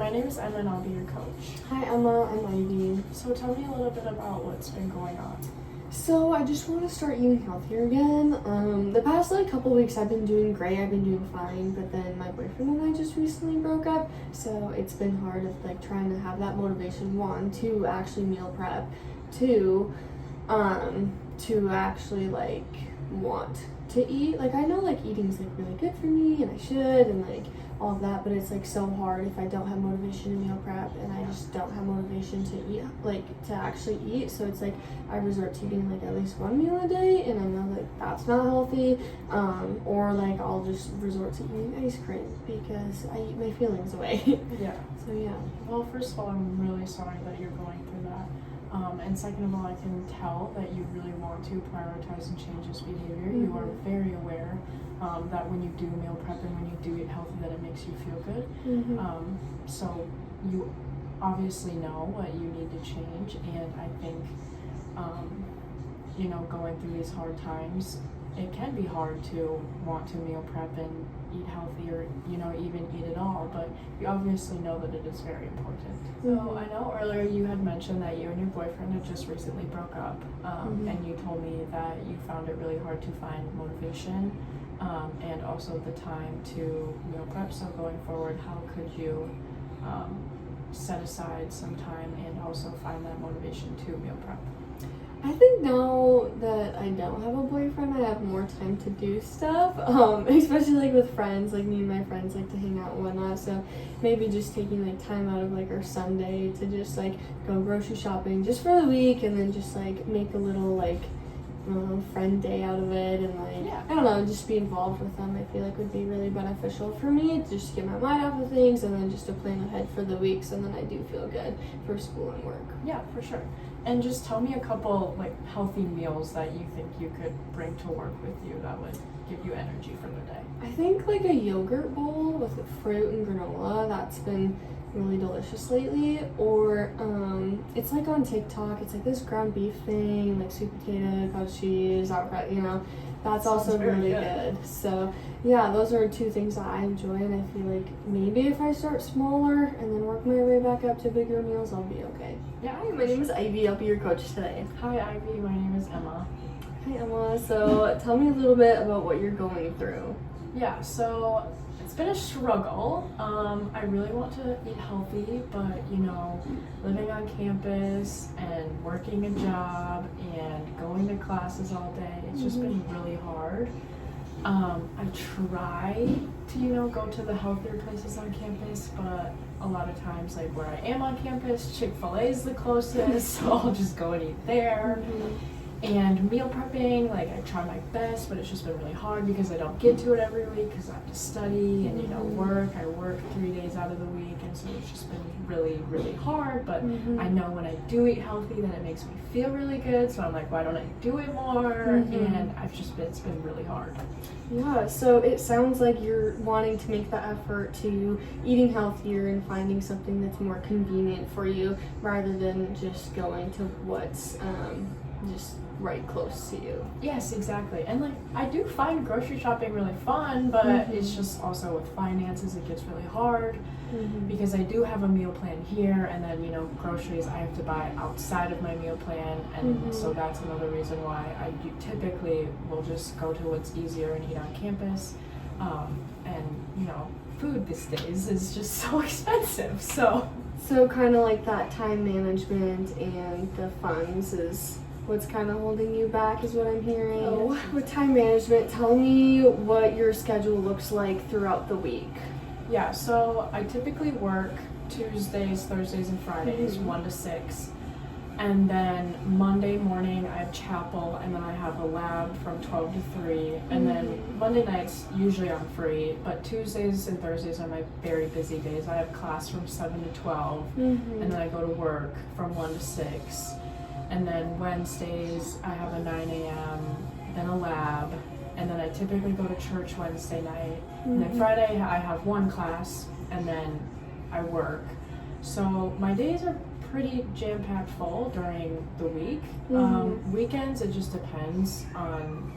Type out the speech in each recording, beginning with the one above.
my name is Emma and I'll be your coach. Hi Emma, I'm Ivy. So tell me a little bit about what's been going on. So I just want to start eating healthier again. The past couple weeks I've been doing great, I've been doing fine, but then my boyfriend and I just recently broke up, so it's been hard of trying to have that motivation, one, to actually meal prep, two, to actually want to eat. I know eating's really good for me and I should and all of that, but it's so hard if I don't have motivation to meal prep and I just don't have motivation to eat, to actually eat. So it's I resort to eating at least one meal a day, and I know that's not healthy, or I'll just resort to eating ice cream because I eat my feelings away. Yeah. So yeah. Well, first of all, I'm really sorry that you're going through that. And second of all, I can tell that you really want to prioritize and change this behavior. Mm-hmm. You are very aware that when you do meal prep and when you do eat healthy, that it makes you feel good. Mm-hmm. So you obviously know what you need to change, and I think, going through these hard times, it can be hard to want to meal prep and eat healthy or, even eat at all, but you obviously know that it is very important. So I know earlier you had mentioned that you and your boyfriend had just recently broke up, and you told me that you found it really hard to find motivation and also the time to meal prep. So going forward, how could you set aside some time and also find that motivation to meal prep? I think now that I don't have a boyfriend, I have more time to do stuff, especially with friends. Me and my friends like to hang out and whatnot, so maybe just taking time out of our Sunday to just go grocery shopping just for the week, and then just make a little friend day out of it, and I don't know, just be involved with them. I feel would be really beneficial for me to just get my mind off of things, and then just to plan ahead for the week, so then I do feel good for school and work. Yeah, for sure. And just tell me a couple healthy meals that you think you could bring to work with you that would give you energy for the day. I think a yogurt bowl with fruit and granola, that's been really delicious lately. Or it's on TikTok, it's this ground beef thing, sweet potato, cottage cheese, avocado, that's also really good. So yeah, those are two things that I enjoy, and I feel maybe if I start smaller and then work my way back up to bigger meals, I'll be okay. Yeah. Hi, my name is Ivy. I'll be your coach today. Hi Ivy, my name is Emma. Hi Emma. So tell me a little bit about what you're going through. Yeah, so it's been a struggle. I really want to eat healthy, but living on campus and working a job and going to classes all day, it's just been really hard. I try to go to the healthier places on campus, but a lot of times where I am on campus, Chick-fil-A is the closest, so I'll just go and eat there. And meal prepping, I try my best, but it's just been really hard because I don't get to it every week because I have to study and work. I work 3 days out of the week, and so it's just been really, really hard. But I know when I do eat healthy, that it makes me feel really good. So I'm why don't I do it more? And it's been really hard. Yeah, so it sounds like you're wanting to make the effort to eating healthier and finding something that's more convenient for you rather than just going to what's just right close to you. Yes, exactly. And I do find grocery shopping really fun, but it's just also with finances, it gets really hard because I do have a meal plan here, and then groceries I have to buy outside of my meal plan, and so that's another reason why I typically will just go to what's easier and eat on campus. And food these days is just so expensive, so kind of that time management and the funds is what's kind of holding you back, is what I'm hearing. So, with time management, tell me what your schedule looks like throughout the week. Yeah, so I typically work Tuesdays, Thursdays, and Fridays, 1 to 6. And then Monday morning I have chapel, and then I have a lab from 12 to 3. And then Monday nights, usually I'm free, but Tuesdays and Thursdays are my very busy days. I have class from 7 to 12, and then I go to work from 1 to 6. And then Wednesdays, I have a 9 a.m., then a lab, and then I typically go to church Wednesday night. And then Friday, I have one class, and then I work. So my days are pretty jam-packed full during the week. Weekends, it just depends on,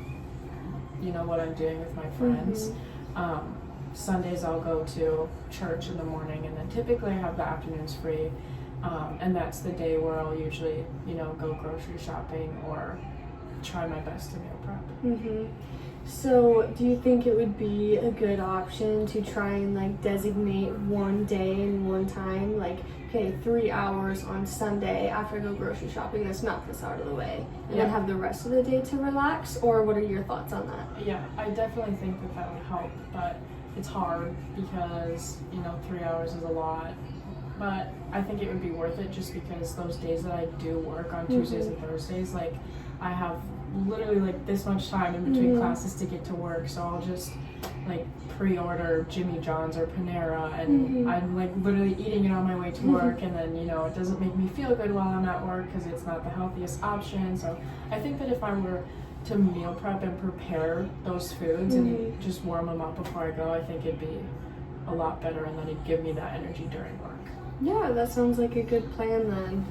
what I'm doing with my friends. Sundays I'll go to church in the morning, and then typically I have the afternoons free. And that's the day where I'll usually, go grocery shopping or try my best to meal prep. Mm-hmm. So, do you think it would be a good option to try and like designate one day and one time, like, okay, 3 hours on Sunday after I go grocery shopping, let's knock this out of the way, and then have the rest of the day to relax? Or what are your thoughts on that? Yeah, I definitely think that would help, but it's hard because, 3 hours is a lot. But I think it would be worth it just because those days that I do work on Tuesdays and Thursdays, like, I have literally like this much time in between classes to get to work, so I'll just like pre-order Jimmy John's or Panera, and I'm like literally eating it on my way to work, and then it doesn't make me feel good while I'm at work because it's not the healthiest option. So I think that if I were to meal prep and prepare those foods and just warm them up before I go, I think it'd be a lot better, and then it'd give me that energy during work. Yeah, that sounds like a good plan then.